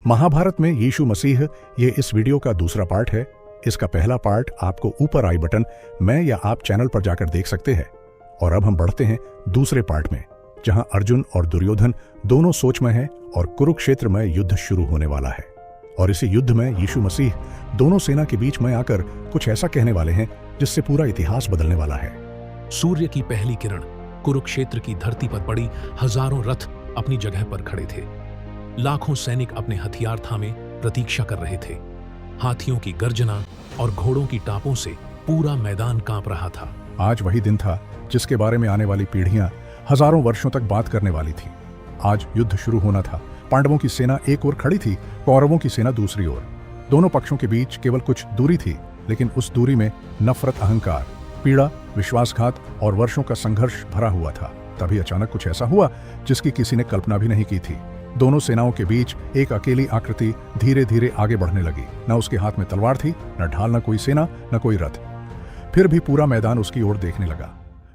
महाभारत में यीशु मसीह ये इस वीडियो का दूसरा पार्ट है। इसका पहला पार्ट आपको ऊपर आई बटन मैं या आप चैनल पर जाकर देख सकते हैं। और अब हम बढ़ते हैं दूसरे पार्ट में, जहां अर्जुन और दुर्योधन दोनों सोच में हैं और कुरुक्षेत्र में युद्ध शुरू होने वाला है। और इसी युद्ध में यीशु मसीह दोनों सेना के बीच में आकर कुछ ऐसा कहने वाले हैं जिससे पूरा इतिहास बदलने वाला है। सूर्य की पहली किरण कुरुक्षेत्र की धरती पर पड़ी, हजारों रथ अपनी जगह पर खड़े थे। लाखों सैनिक अपने हथियार थामे प्रतीक्षा कर रहे थे। हाथियों की गर्जना और घोड़ों की टापों से पूरा मैदान कांप रहा था। आज वही दिन था जिसके बारे में आने वाली पीढ़ियां हजारों वर्षों तक बात करने वाली थी। आज युद्ध शुरू होना था। पांडवों की सेना एक ओर खड़ी थी, कौरवों की सेना दूसरी ओर। दोनों पक्षों के बीच केवल कुछ दूरी थी, लेकिन उस दूरी में नफरत, अहंकार, पीड़ा, विश्वासघात और वर्षों का संघर्ष भरा हुआ था। तभी अचानक कुछ ऐसा हुआ जिसकी किसी ने कल्पना भी नहीं की थी। दोनों सेनाओं के बीच एक अकेली आकृति धीरे धीरे आगे बढ़ने लगी। न उसके हाथ में तलवार थी, न ढाल, न कोई सेना, न कोई रथ। फिर भी पूरा मैदान उसकी ओर देखने लगा।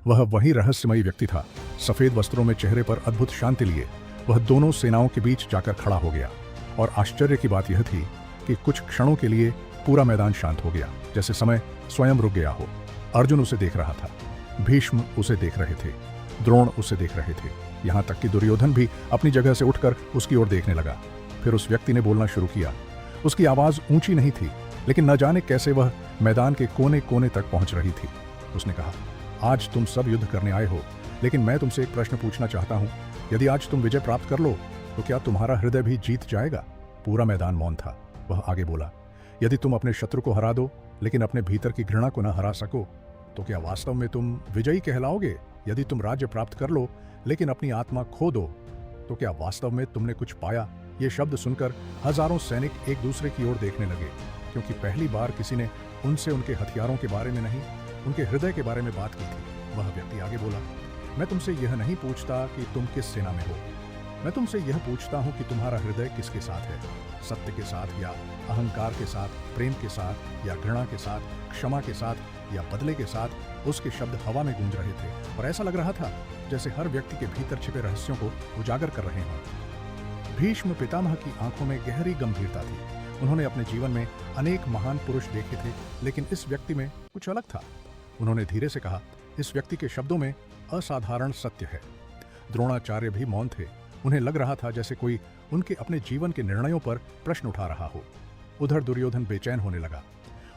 वह वही रहस्यमयी व्यक्ति था। सफेद वस्त्रों में चेहरे पर अद्भुत शांति लिए वह दोनों सेनाओं के बीच जाकर खड़ा हो गया। और आश्चर्य की बात यह थी कि कुछ क्षणों के लिए पूरा मैदान शांत हो गया, जैसे समय स्वयं रुक गया हो। अर्जुन उसे देख रहा था, भीष्म उसे देख रहे थे, द्रोण उसे देख रहे थे, यहाँ तक कि दुर्योधन भी अपनी जगह से उठकर उसकी ओर देखने लगा। फिर उस व्यक्ति ने बोलना शुरू किया। उसकी आवाज ऊंची नहीं थी, लेकिन न जाने कैसे वह मैदान के कोने कोने तक पहुंच रही थी। उसने कहा, आज तुम सब युद्ध करने आए हो, लेकिन मैं तुमसे एक प्रश्न पूछना चाहता हूं। यदि आज तुम विजय प्राप्त कर लो तो क्या तुम्हारा हृदय भी जीत जाएगा? पूरा मैदान मौन था। वह आगे बोला, यदि तुम अपने शत्रु को हरा दो लेकिन अपने भीतर की घृणा को न हरा सको तो क्या वास्तव में तुम विजयी कहलाओगे? यदि तुम राज्य प्राप्त कर लो लेकिन अपनी आत्मा खो दो तो क्या वास्तव में तुमने कुछ पाया? ये शब्द सुनकर हजारों सैनिक एक दूसरे की ओर देखने लगे, क्योंकि पहली बार किसी ने उनसे उनके हथियारों के बारे में नहीं, उनके हृदय के बारे में बात की थी। वह व्यक्ति आगे बोला, मैं तुमसे यह नहीं पूछता कि तुम किस सेना में हो, मैं तुमसे यह पूछता हूं कि तुम्हारा हृदय किसके साथ है, सत्य के साथ या अहंकार के साथ, प्रेम के साथ या घृणा के साथ, क्षमा के साथ या बदले के साथ। उसके शब्द हवा में गूंज रहे थे और ऐसा लग रहा था जैसे हर व्यक्ति के भीतर छिपे रहस्यों को उजागर कर रहे हों। भीष्म पितामह की आंखों में गहरी गंभीरता थी। उन्होंने अपने जीवन में अनेक महान पुरुष देखे थे, लेकिन इस व्यक्ति में कुछ अलग था। उन्होंने धीरे से कहा, इस व्यक्ति के शब्दों में असाधारण सत्य है। द्रोणाचार्य भी मौन थे। उन्हें लग रहा था जैसे कोई उनके अपने जीवन के निर्णयों पर प्रश्न उठा रहा हो। उधर दुर्योधन बेचैन होने लगा।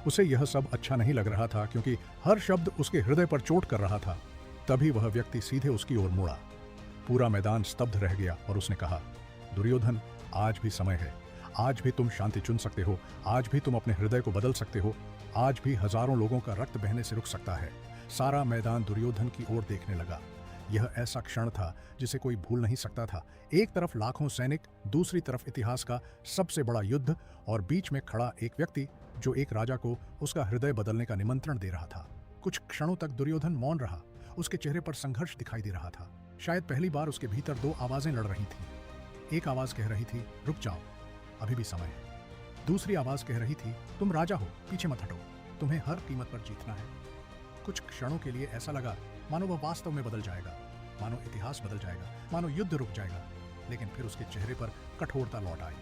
उसे यह सब अच्छा नहीं लग रहा था, क्योंकि हर शब्द उसके हृदय पर चोट कर रहा था। तभी वह व्यक्ति सीधे उसकी ओर मुड़ा। पूरा मैदान स्तब्ध रह गया और उसने कहा, दुर्योधन, आज भी समय है। आज भी तुम शांति चुन सकते हो। आज भी तुम अपने हृदय को बदल सकते हो। आज भी हजारों लोगों का रक्त बहने से रुक सकता है। सारा मैदान दुर्योधन की ओर देखने लगा। यह ऐसा क्षण था जिसे कोई भूल नहीं सकता था। एक तरफ लाखों सैनिक, दूसरी तरफ इतिहास का सबसे बड़ा युद्ध, और बीच में खड़ा एक व्यक्ति जो एक राजा को उसका हृदय बदलने का निमंत्रण दे रहा था। कुछ क्षणों तक दुर्योधन मौन रहा। उसके चेहरे पर संघर्ष दिखाई दे रहा था। शायद पहली बार उसके भीतर दो आवाजें लड़ रही थीं। एक आवाज कह रही थी, रुक जाओ, अभी भी समय है। दूसरी आवाज कह रही थी, तुम राजा हो, पीछे मत हटो, तुम्हें हर कीमत पर जीतना है। कुछ क्षणों के लिए ऐसा लगा मानो वह वास्तव में बदल जाएगा, मानो इतिहास बदल जाएगा, मानो युद्ध रुक जाएगा। लेकिन फिर उसके चेहरे पर कठोरता लौट आई।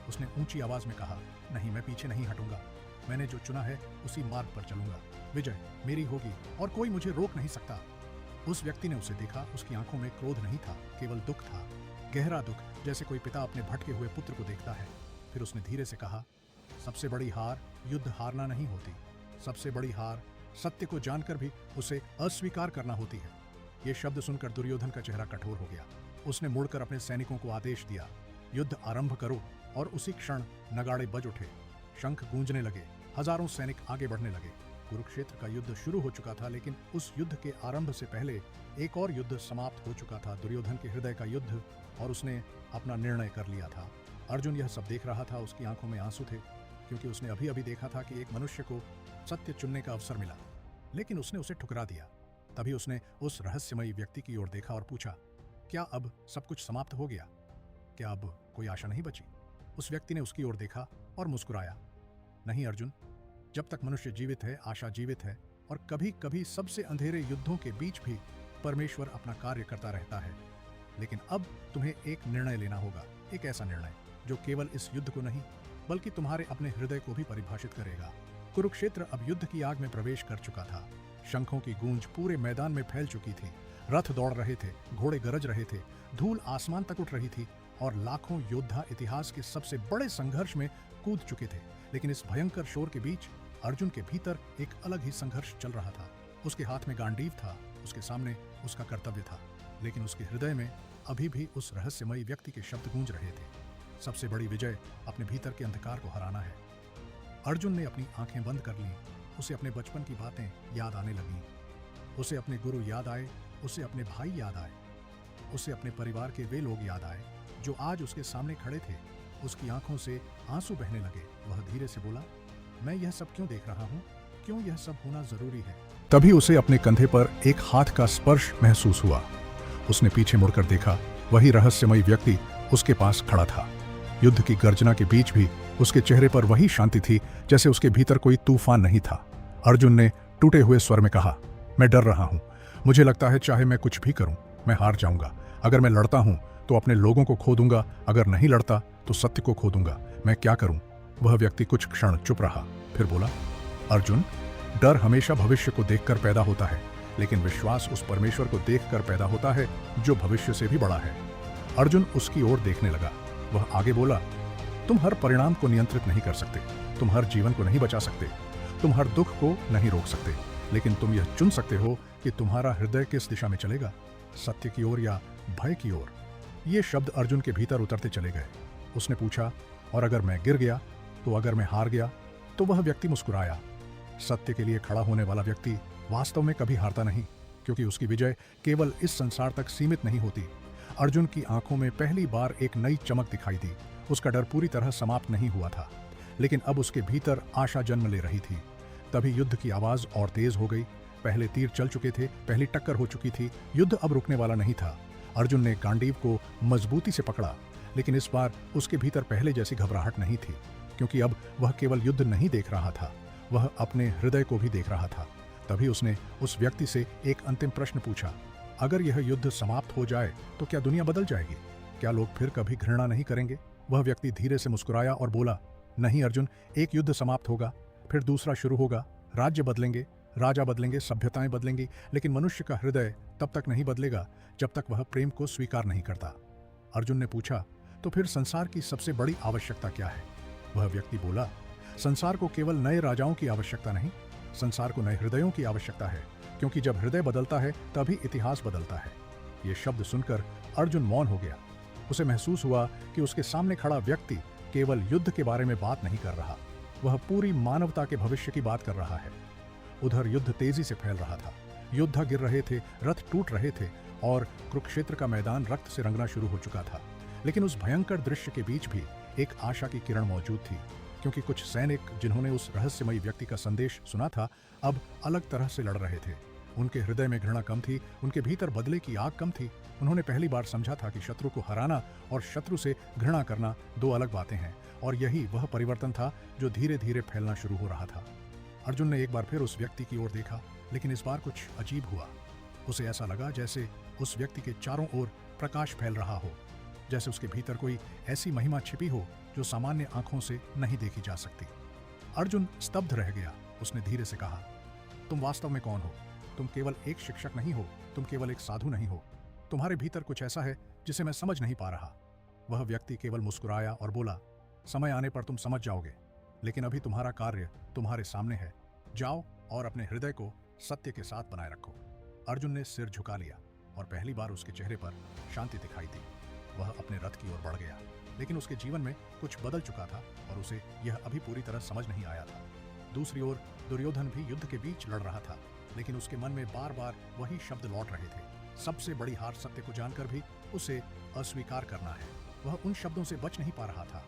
उसने ऊंची आवाज में कहा, नहीं, मैं पीछे नहीं हटूंगा। मैंने जो चुना है उसी मार्ग पर चलूंगा। विजय मेरी होगी और कोई मुझे रोक नहीं सकता। उस व्यक्ति ने उसे देखा। उसकी आंखों में क्रोध नहीं था, केवल दुख था, गहरा दुख, जैसे कोई पिता अपने भटके हुए पुत्र को देखता है। फिर उसने धीरे से कहा, सबसे बड़ी हार युद्ध हारना नहीं होती। सबसे बड़ी हार सत्य को जानकर भी उसे अस्वीकार करना होती है। ये शब्द सुनकर दुर्योधन का चेहरा कठोर हो गया। उसने मुड़कर अपने सैनिकों को आदेश दिया, युद्ध आरंभ करो। और उसी क्षण नगाड़े बज उठे, शंख गूंजने लगे, हजारों सैनिक आगे बढ़ने लगे। कुरुक्षेत्र का युद्ध शुरू हो चुका था, लेकिन उस युद्ध के आरंभ से पहले एक और युद्ध समाप्त हो चुका था, दुर्योधन के हृदय का युद्ध, और उसने अपना निर्णय कर लिया था। अर्जुन यह सब देख रहा था। उसकी आंखों में आंसू थे, क्योंकि उसने अभी अभी देखा था कि एक मनुष्य को सत्य चुनने का अवसर मिला, लेकिन उसने उसे ठुकरा दिया। तभी उसने उस रहस्यमयी व्यक्ति की ओर देखा और पूछा, क्या अब सब कुछ समाप्त हो गया? क्या अब कोई आशा नहीं बची? उस व्यक्ति ने उसकी ओर देखा और मुस्कुराया, नहीं अर्जुन, जब तक मनुष्य जीवित है आशा जीवित है, और कभी कभी सबसे अंधेरे युद्धों के बीच भी परमेश्वर अपना कार्य करता रहता है। लेकिन अब तुम्हें एक निर्णय लेना होगा, एक ऐसा निर्णय जो केवल इस युद्ध को नहीं बल्कि तुम्हारे अपने हृदय को भी परिभाषित करेगा। कुरुक्षेत्र अब युद्ध की आग में प्रवेश कर चुका था। शंखों की गूंज पूरे मैदान में फैल चुकी थी। रथ दौड़ रहे थे, घोड़े गरज रहे थे, धूल आसमान तक उठ रही थी और लाखों योद्धा इतिहास के सबसे बड़े संघर्ष में कूद चुके थे। लेकिन इस भयंकर शोर के बीच अर्जुन के भीतर एक अलग ही संघर्ष चल रहा था। उसके हाथ में गांडीव था, उसके सामने उसका कर्तव्य था, लेकिन उसके हृदय में अभी भी उस रहस्यमयी व्यक्ति के शब्द गूंज रहे थे, सबसे बड़ी विजय अपने भीतर के अंधकार को हराना है। अर्जुन ने अपनी आंखें बंद कर लीं। उसे अपने बचपन की बातें याद आने लगीं। उसे अपने गुरु याद आए, उसे अपने भाई याद आए, उसे अपने परिवार के वे लोग याद आए जो आज उसके सामने खड़े थे। उसकी आंखों से आंसू बहने लगे। वह धीरे से बोला, मैं यह सब क्यों देख रहा हूँ? क्यों यह सब होना जरूरी है? तभी उसे अपने कंधे पर एक हाथ का स्पर्श महसूस हुआ। उसने पीछे मुड़कर देखा। वही रहस्यमयी व्यक्ति उसके पास खड़ा था। युद्ध की गर्जना के बीच भी उसके चेहरे पर वही शांति थी, जैसे उसके भीतर कोई तूफान नहीं था। अर्जुन ने टूटे हुए स्वर में कहा, मैं डर रहा हूं। मुझे लगता है चाहे मैं कुछ भी करूं, मैं हार जाऊंगा। अगर मैं लड़ता हूं तो अपने लोगों को खो दूंगा, अगर नहीं लड़ता तो सत्य को खो दूंगा। मैं क्या करूं? वह व्यक्ति कुछ क्षण चुप रहा, फिर बोला, अर्जुन, डर हमेशा भविष्य को देखकर पैदा होता है, लेकिन विश्वास उस परमेश्वर को देखकर पैदा होता है जो भविष्य से भी बड़ा है। अर्जुन उसकी ओर देखने लगा। वह आगे बोला, तुम हर परिणाम को नियंत्रित नहीं कर सकते, तुम हर जीवन को नहीं बचा सकते, तुम हर दुख को नहीं रोक सकते, लेकिन तुम यह चुन सकते हो कि तुम्हारा हृदय किस दिशा में चलेगा, सत्य की ओर या भय की ओर। ये शब्द अर्जुन के भीतर उतरते चले गए। उसने पूछा, और अगर मैं गिर गया तो? अगर मैं हार गया तो? वह व्यक्ति मुस्कुराया। सत्य के लिए खड़ा होने वाला व्यक्ति वास्तव में कभी हारता नहीं, क्योंकि उसकी विजय केवल इस संसार तक सीमित नहीं होती। अर्जुन की आंखों में पहली बार एक नई चमक दिखाई दी। उसका डर पूरी तरह समाप्त नहीं हुआ था, लेकिन अब उसके भीतर आशा जन्म ले रही थी। तभी युद्ध की आवाज और तेज हो गई। पहले तीर चल चुके थे, पहली टक्कर हो चुकी थी। युद्ध अब रुकने वाला नहीं था। अर्जुन ने गांडीव को मजबूती से पकड़ा, लेकिन इस बार उसके भीतर पहले जैसी घबराहट नहीं थी, क्योंकि अब वह केवल युद्ध नहीं देख रहा था, वह अपने हृदय को भी देख रहा था। तभी उसने उस व्यक्ति से एक अंतिम प्रश्न पूछा, अगर यह युद्ध समाप्त हो जाए तो क्या दुनिया बदल जाएगी? क्या लोग फिर कभी घृणा नहीं करेंगे? वह व्यक्ति धीरे से मुस्कुराया और बोला, नहीं अर्जुन, एक युद्ध समाप्त होगा, फिर दूसरा शुरू होगा। राज्य बदलेंगे, राजा बदलेंगे, सभ्यताएं बदलेंगी, लेकिन मनुष्य का हृदय तब तक नहीं बदलेगा जब तक वह प्रेम को स्वीकार नहीं करता। अर्जुन ने पूछा, तो फिर संसार की सबसे बड़ी आवश्यकता क्या है? वह व्यक्ति बोला, संसार को केवल नए राजाओं की आवश्यकता नहीं, संसार को नए हृदयों की आवश्यकता है, क्योंकि जब हृदय बदलता है तभी इतिहास बदलता है। ये शब्द सुनकर अर्जुन मौन हो गया। उसे महसूस हुआ कि उसके सामने खड़ा व्यक्ति केवल युद्ध के बारे में बात नहीं कर रहा, वह पूरी मानवता के भविष्य की बात कर रहा है। उधर युद्ध तेजी से फैल रहा था। योद्धा गिर रहे थे, रथ टूट रहे थे और कुरुक्षेत्र का मैदान रक्त से रंगना शुरू हो चुका था। लेकिन उस भयंकर दृश्य के बीच भी एक आशा की किरण मौजूद थी, क्योंकि कुछ सैनिक जिन्होंने उस रहस्यमयी व्यक्ति का संदेश सुना था, अब अलग तरह से लड़ रहे थे। उनके हृदय में घृणा कम थी, उनके भीतर बदले की आग कम थी। उन्होंने पहली बार समझा था कि शत्रु को हराना और शत्रु से घृणा करना दो अलग बातें हैं, और यही वह परिवर्तन था जो धीरे धीरे फैलना शुरू हो रहा था। अर्जुन ने एक बार फिर उस व्यक्ति की ओर देखा, लेकिन इस बार कुछ अजीब हुआ। उसे ऐसा लगा जैसे उस व्यक्ति के चारों ओर प्रकाश फैल रहा हो, जैसे उसके भीतर कोई ऐसी महिमा छिपी हो जो सामान्य आंखों से नहीं देखी जा सकती। अर्जुन स्तब्ध रह गया। उसने धीरे से कहा, तुम वास्तव में कौन हो? तुम केवल एक शिक्षक नहीं हो, तुम केवल एक साधु नहीं हो, तुम्हारे भीतर कुछ ऐसा है जिसे मैं समझ नहीं पा रहा। वह व्यक्ति केवल मुस्कुराया और बोला, समय आने पर तुम समझ जाओगे, लेकिन अभी तुम्हारा कार्य तुम्हारे सामने है। जाओ और अपने हृदय को सत्य के साथ बनाए रखो। अर्जुन ने सिर झुका लिया और पहली बार उसके चेहरे पर शांति दिखाई दी। वह अपने रथ की ओर बढ़ गया, लेकिन उसके जीवन में कुछ बदल चुका था और उसे यह अभी पूरी तरह समझ नहीं आया था। दूसरी ओर दुर्योधन भी युद्ध के बीच लड़ रहा था, लेकिन उसके मन में बार बार वही शब्द लौट रहे थे, सबसे बड़ी हार सत्य को जानकर भी उसे अस्वीकार करना है। वह उन शब्दों से बच नहीं पा रहा था,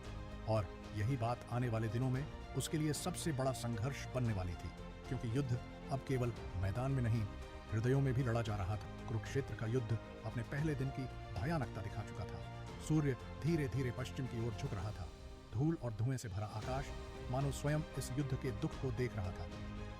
और यही बात आने वाले दिनों में उसके लिए सबसे बड़ा संघर्ष बनने वाली थी, क्योंकि युद्ध अब केवल मैदान में नहीं, हृदयों में भी लड़ा जा रहा था। कुरुक्षेत्र का युद्ध अपने पहले दिन की भयानकता दिखा चुका था। सूर्य धीरे धीरे पश्चिम की ओर झुक रहा था। धूल और धुएं से भरा आकाश मानो स्वयं इस युद्ध के दुख को देख रहा था।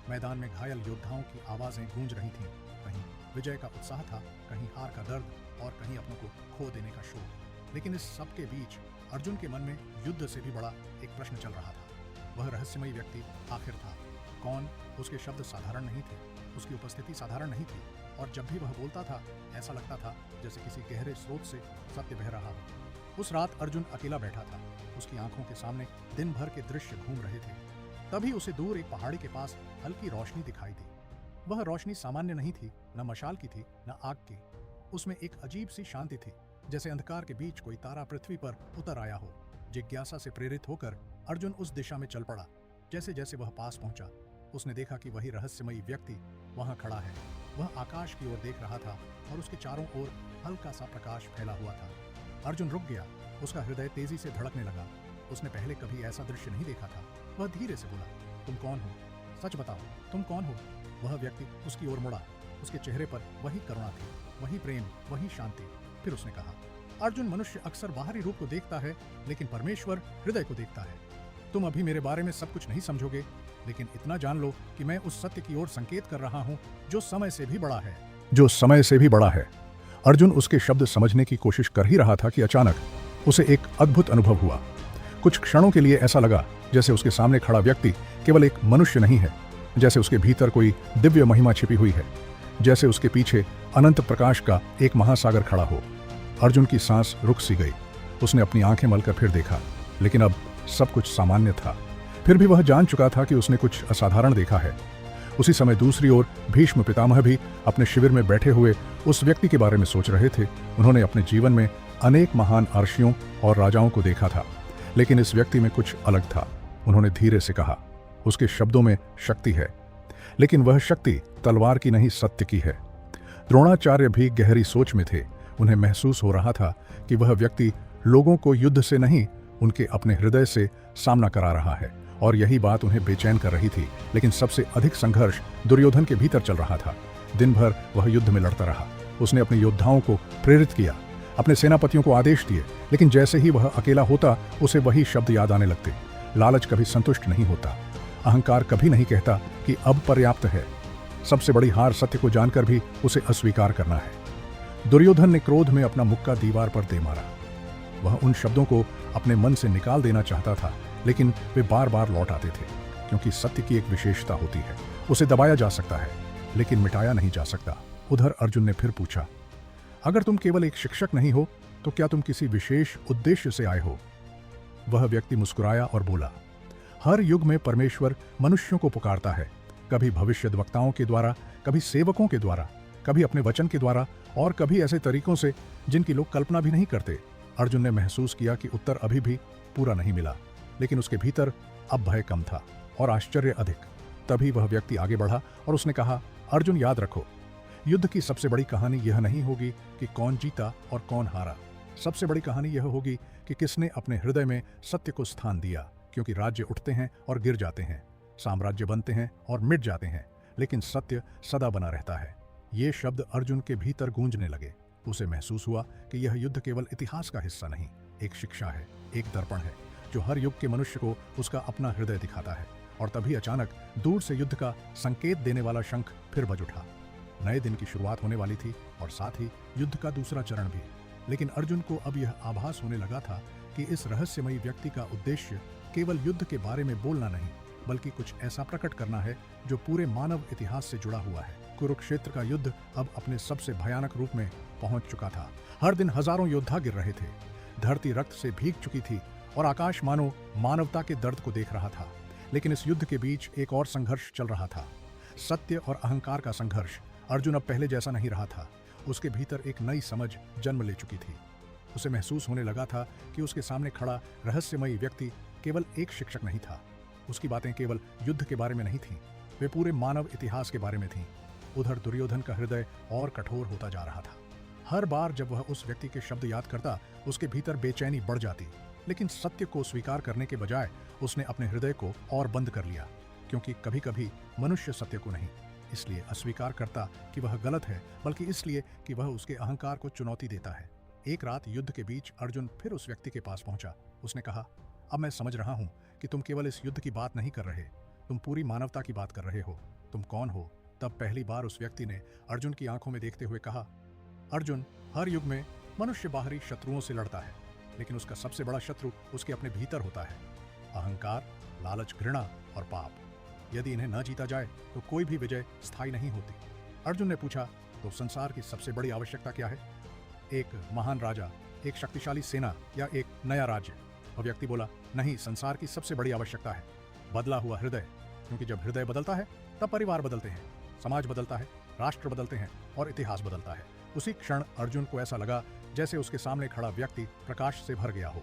मैदान में घायल योद्धाओं की आवाजें गूंज रही थीं। कहीं विजय का उत्साह था, कहीं हार का दर्द और कहीं अपनों को खो देने का शोक। लेकिन इस सब के बीच अर्जुन के मन में युद्ध से भी बड़ा एक प्रश्न चल रहा था। वह रहस्यमयी व्यक्ति आखिर था कौन? उसके शब्द साधारण नहीं थे, उसकी उपस्थिति साधारण नहीं थी, और जब भी वह बोलता था ऐसा लगता था जैसे किसी गहरे स्रोत से सत्य बह रहा हो। उस रात अर्जुन अकेला बैठा था। उसकी आंखों के सामने दिन भर के दृश्य घूम रहे थे। तभी उसे दूर एक पहाड़ी के पास हल्की रोशनी दिखाई दी। वह रोशनी सामान्य नहीं थी, न मशाल की थी न आग की। उसमें एक अजीब सी शांति थी, जैसे अंधकार के बीच कोई तारा पृथ्वी पर उतर आया हो। जिज्ञासा से प्रेरित होकर अर्जुन उस दिशा में चल पड़ा। जैसे जैसे वह पास पहुंचा, उसने देखा कि वही रहस्यमयी व्यक्ति वहां खड़ा है। वह आकाश की ओर देख रहा था और उसके चारों ओर हल्का सा प्रकाश फैला हुआ था। अर्जुन रुक गया। उसका हृदय तेजी से धड़कने लगा। उसने पहले कभी ऐसा दृश्य नहीं देखा था। वह धीरे से बोला, तुम कौन हो? सच बताओ, तुम कौन हो? वह व्यक्ति उसकी ओर मुड़ा। उसके चेहरे पर वही करुणा थी, वही प्रेम, वही शांति। फिर उसने कहा, अर्जुन, मनुष्य अक्सर बाहरी रूप को देखता है, लेकिन परमेश्वर हृदय को देखता है। तुम अभी मेरे बारे में सब कुछ नहीं समझोगे, लेकिन इतना जान लो कि मैं उस सत्य की ओर संकेत कर रहा हूं जो समय से भी बड़ा है। जो समय से भी बड़ा है। अर्जुन उसके शब्द समझने की कोशिश कर ही रहा था कि अचानक उसे एक अद्भुत अनुभव हुआ। कुछ क्षणों के लिए ऐसा लगा जैसे उसके सामने खड़ा व्यक्ति केवल एक मनुष्य नहीं है, जैसे उसके भीतर कोई दिव्य महिमा छिपी हुई है, जैसे उसके पीछे अनंत प्रकाश का एक महासागर खड़ा हो। अर्जुन की सांस रुक सी गई। उसने अपनी आंखें मलकर फिर देखा, लेकिन अब सब कुछ सामान्य था। फिर भी वह जान चुका था कि उसने कुछ असाधारण देखा है। उसी समय दूसरी ओर भीष्म पितामह भी अपने शिविर में बैठे हुए उस व्यक्ति के बारे में सोच रहे थे। उन्होंने अपने जीवन में अनेक महान अर्षियों और राजाओं को देखा था, लेकिन इस व्यक्ति में कुछ अलग था। उन्होंने धीरे से कहा, उसके शब्दों में शक्ति है, लेकिन वह शक्ति तलवार की नहीं, सत्य की है। द्रोणाचार्य भी गहरी सोच में थे। उन्हें महसूस हो रहा था कि वह व्यक्ति लोगों को युद्ध से नहीं, उनके अपने हृदय से सामना करा रहा है, और यही बात उन्हें बेचैन कर रही थी। लेकिन सबसे अधिक संघर्ष दुर्योधन के भीतर चल रहा था। दिन भर वह युद्ध में लड़ता रहा। उसने अपने योद्धाओं को प्रेरित किया, अपने सेनापतियों को आदेश दिए, लेकिन जैसे ही वह अकेला होता उसे वही शब्द याद आने लगते। लालच कभी संतुष्ट नहीं होता। अहंकार कभी नहीं कहता कि अब पर्याप्त है। सबसे बड़ी हार सत्य को जानकर भी उसे अस्वीकार करना है। दुर्योधन ने क्रोध में अपना मुक्का दीवार पर दे मारा। वह उन शब्दों को अपने मन से निकाल देना चाहता था, लेकिन वे बार बार लौट आते थे, क्योंकि सत्य की एक विशेषता होती है। उसे दबाया जा सकता है, लेकिन मिटाया नहीं जा सकता। उधर अर्जुन ने फिर पूछा, अगर तुम केवल एक शिक्षक नहीं हो, तो क्या तुम किसी विशेष उद्देश्य से आए हो? वह व्यक्ति मुस्कुराया और बोला, हर युग में परमेश्वर मनुष्यों को पुकारता है, कभी भविष्यद्वक्ताओं के द्वारा, कभी सेवकों के द्वारा, कभी अपने वचन के द्वारा, और कभी ऐसे तरीकों से जिनकी लोग कल्पना भी नहीं करते। अर्जुन ने महसूस किया कि उत्तर अभी भी पूरा नहीं मिला, लेकिन उसके भीतर अब भय कम था और आश्चर्य अधिक। तभी वह व्यक्ति आगे बढ़ा और उसने कहा, अर्जुन, याद रखो, युद्ध की सबसे बड़ी कहानी यह नहीं होगी कि कौन जीता और कौन हारा। सबसे बड़ी कहानी यह होगी कि किसने अपने हृदय में सत्य को स्थान दिया, क्योंकि राज्य उठते हैं और गिर जाते हैं, साम्राज्य बनते हैं और मिट जाते हैं, लेकिन सत्य सदा बना रहता है। ये शब्द अर्जुन के भीतर गूंजने लगे। उसे महसूस हुआ कि यह युद्ध केवल इतिहास का हिस्सा नहीं, एक शिक्षा है, एक दर्पण है, जो हर युग के मनुष्य को उसका अपना हृदय दिखाता है। और तभी अचानक दूर से युद्ध का संकेत देने वाला शंख फिर बज उठा। नए दिन की शुरुआत होने वाली थी और साथ ही युद्ध का दूसरा चरण भी। लेकिन अर्जुन को अब यह आभास होने लगा था कि इस रहस्यमयी व्यक्ति का उद्देश्य केवल युद्ध के बारे में बोलना नहीं, बल्कि कुछ ऐसा प्रकट करना है जो पूरे मानव इतिहास से जुड़ा हुआ है। कुरुक्षेत्र का युद्ध अब अपने सबसे भयानक रूप में पहुंच चुका था। हर दिन हजारों योद्धा गिर रहे थे। धरती रक्त से भीग चुकी थी और आकाश मानो मानवता के दर्द को देख रहा था। लेकिन इस युद्ध के बीच एक और संघर्ष चल रहा था, सत्य और अहंकार का संघर्ष। अर्जुन अब पहले जैसा नहीं रहा था। उसके भीतर एक नई समझ जन्म ले चुकी थी। उसे महसूस होने लगा था कि उसके सामने खड़ा रहस्यमयी व्यक्ति केवल एक शिक्षक नहीं था। उसकी बातें केवल युद्ध के बारे में नहीं थीं, वे पूरे मानव इतिहास के बारे में थीं। उधर दुर्योधन का हृदय और कठोर होता जा रहा था। हर बार जब वह उस व्यक्ति के शब्द याद करता, उसके भीतर बेचैनी बढ़ जाती। लेकिन सत्य को स्वीकार करने के बजाय उसने अपने हृदय को और बंद कर लिया, क्योंकि कभी कभी मनुष्य सत्य को नहीं इसलिए अस्वीकार करता कि वह गलत है, बल्कि इसलिए कि वह उसके अहंकार को चुनौती देता है। एक रात युद्ध के बीच अर्जुन फिर उस व्यक्ति के पास पहुंचा। उसने कहा, अब मैं समझ रहा हूं कि तुम केवल इस युद्ध की बात नहीं कर रहे, तुम पूरी मानवता की बात कर रहे हो। तुम कौन हो? तब पहली बार उस व्यक्ति ने अर्जुन की आंखों में देखते हुए कहा, अर्जुन, हर युग में मनुष्य बाहरी शत्रुओं से लड़ता है, लेकिन उसका सबसे बड़ा शत्रु उसके अपने भीतर होता है। अहंकार, लालच, घृणा और पाप। यदि इन्हें न जीता जाए तो कोई भी विजय स्थायी नहीं होती। अर्जुन ने पूछा, तो संसार की सबसे बड़ी आवश्यकता क्या है? एक महान राजा, एक शक्तिशाली सेना या एक नया राज्य? वह व्यक्ति बोला, नहीं, संसार की सबसे बड़ी आवश्यकता है बदला हुआ हृदय। क्योंकि जब हृदय बदलता है तब परिवार बदलते हैं, समाज बदलता है, राष्ट्र बदलते हैं और इतिहास बदलता है। उसी क्षण अर्जुन को ऐसा लगा जैसे उसके सामने खड़ा व्यक्ति प्रकाश से भर गया हो।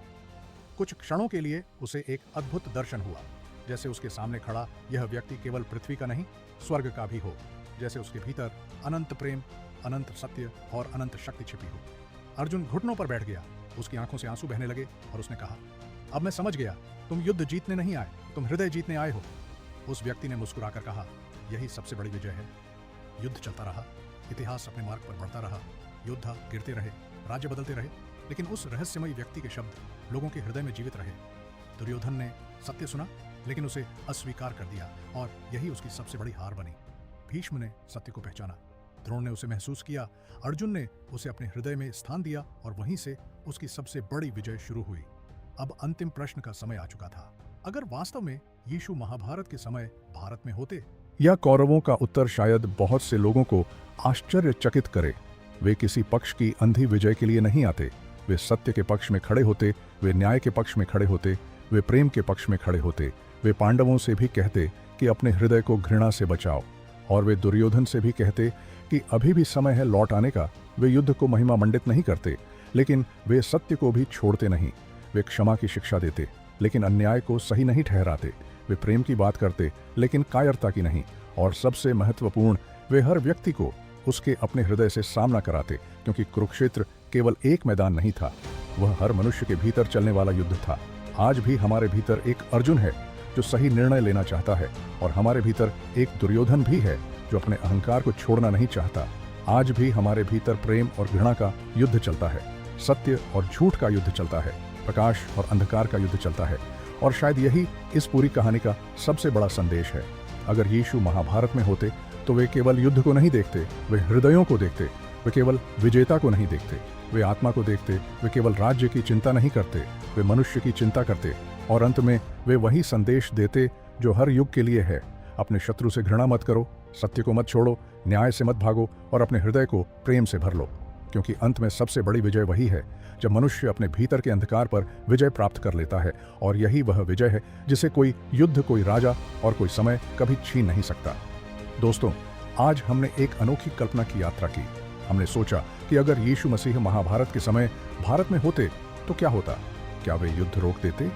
कुछ क्षणों के लिए उसे एक अद्भुत दर्शन हुआ, जैसे उसके सामने खड़ा यह व्यक्ति केवल पृथ्वी का नहीं, स्वर्ग का भी हो। जैसे उसके भीतर अनंत प्रेम, अनंत सत्य और अनंत शक्ति छिपी हो। अर्जुन घुटनों पर बैठ गया, उसकी आंखों से आंसू बहने लगे और उसने कहा, अब मैं समझ गया, तुम युद्ध जीतने नहीं आए, तुम हृदय जीतने आए हो। उस व्यक्ति ने मुस्कुराकर कहा, यही सबसे बड़ी विजय है। युद्ध चलता रहा, इतिहास अपने मार्ग पर बढ़ता रहा, योद्धा गिरते रहे, राज्य बदलते रहे, लेकिन उस रहस्यमयी व्यक्ति के शब्द लोगों के हृदय में जीवित रहे। दुर्योधन ने सत्य सुना, लेकिन उसे अस्वीकार कर दिया और यही उसकी सबसे बड़ी हार बनी। भीष्म ने सत्य को पहचाना, द्रोण ने उसे महसूस किया, अर्जुन ने उसे अपने हृदय में स्थान दिया और वहीं से उसकी सबसे बड़ी विजय शुरू हुई। अब अंतिम प्रश्न का समय आ चुका था। अगर वास्तव में यीशु महाभारत के समय भारत में होते, या कौरवों का उत्तर शायद बहुत से लोगों को आश्चर्यचकित करे। वे किसी पक्ष की अंधी विजय के लिए नहीं आते, वे सत्य के पक्ष में खड़े होते, वे न्याय के पक्ष में खड़े होते, वे प्रेम के पक्ष में खड़े होते। वे पांडवों से भी कहते कि अपने हृदय को घृणा से बचाओ, और वे दुर्योधन से भी कहते कि अभी भी समय है लौट आने का। वे युद्ध को महिमा मंडित नहीं करते, लेकिन वे सत्य को भी छोड़ते नहीं। वे क्षमा की शिक्षा देते, लेकिन अन्याय को सही नहीं ठहराते। वे प्रेम की बात करते, लेकिन कायरता की नहीं। और सबसे महत्वपूर्ण, वे हर व्यक्ति को उसके अपने हृदय से सामना कराते, क्योंकि कुरुक्षेत्र केवल एक मैदान नहीं था, वह हर मनुष्य के भीतर चलने वाला युद्ध था। आज भी हमारे भीतर एक अर्जुन है जो सही निर्णय लेना चाहता है, और हमारे भीतर एक दुर्योधन भी है जो अपने अहंकार को छोड़ना नहीं चाहता। आज भी हमारे भीतर प्रेम और घृणा का युद्ध चलता है, सत्य और झूठ का युद्ध चलता है, प्रकाश और अंधकार का युद्ध चलता है। और शायद यही इस पूरी कहानी का सबसे बड़ा संदेश है। अगर यीशु महाभारत में होते तो वे केवल युद्ध को नहीं देखते, वे हृदयों को देखते। वे केवल विजेता को नहीं देखते, वे आत्मा को देखते। वे केवल राज्य की चिंता नहीं करते, वे मनुष्य की चिंता करते। और अंत में वे वही संदेश देते जो हर युग के लिए है, अपने शत्रु से घृणा मत करो, सत्य को मत छोड़ो, न्याय से मत भागो और अपने हृदय को प्रेम से भर लो। क्योंकि अंत में सबसे बड़ी विजय वही है जब मनुष्य अपने भीतर के अंधकार पर विजय प्राप्त कर लेता है। और यही वह विजय है जिसे कोई युद्ध, कोई राजा और कोई समय कभी छीन नहीं सकता। दोस्तों, आज हमने एक अनोखी कल्पना की यात्रा की। हमने सोचा कि अगर यीशु मसीह महाभारत के समय भारत में होते तो क्या होता? क्या वे युद्ध रोक देते?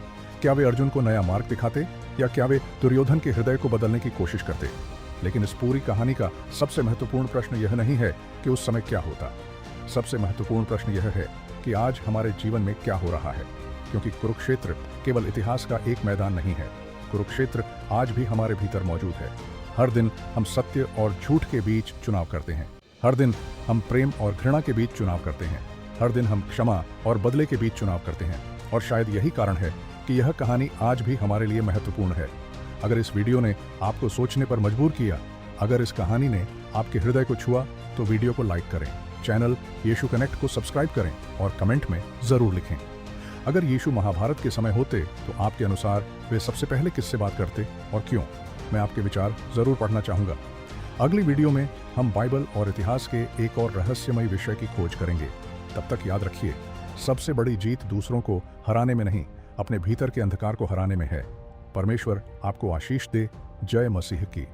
क्या वे अर्जुन को नया मार्ग दिखाते? या क्या वे दुर्योधन के हृदय को बदलने की कोशिश करते? लेकिन इस पूरी कहानी का सबसे महत्वपूर्ण प्रश्न यह नहीं है कि उस समय क्या होता। सबसे महत्वपूर्ण प्रश्न यह है कि आज हमारे जीवन में क्या हो रहा है। क्योंकि कुरुक्षेत्र केवल इतिहास का एक मैदान नहीं है, कुरुक्षेत्र आज भी हमारे भीतर मौजूद है। हर दिन हम सत्य और झूठ के बीच चुनाव करते हैं, हर दिन हम प्रेम और घृणा के बीच चुनाव करते हैं, हर दिन हम क्षमा और बदले के बीच चुनाव करते हैं। और शायद यही कारण है कि यह कहानी आज भी हमारे लिए महत्वपूर्ण है। अगर इस वीडियो ने आपको सोचने पर मजबूर किया, अगर इस कहानी ने आपके हृदय को छुआ, तो वीडियो को लाइक करें, चैनल यीशु कनेक्ट को सब्सक्राइब करें और कमेंट में जरूर लिखें। अगर यीशु महाभारत के समय होते तो आपके अनुसार वे सबसे पहले किससे बात करते और क्यों? मैं आपके विचार जरूर पढ़ना चाहूंगा। अगली वीडियो में हम बाइबल और इतिहास के एक और रहस्यमय विषय की खोज करेंगे। तब तक याद रखिए, सबसे बड़ी जीत दूसरों को हराने में नहीं, अपने भीतर के अंधकार को हराने में है। परमेश्वर आपको आशीष दे। जय मसीह की।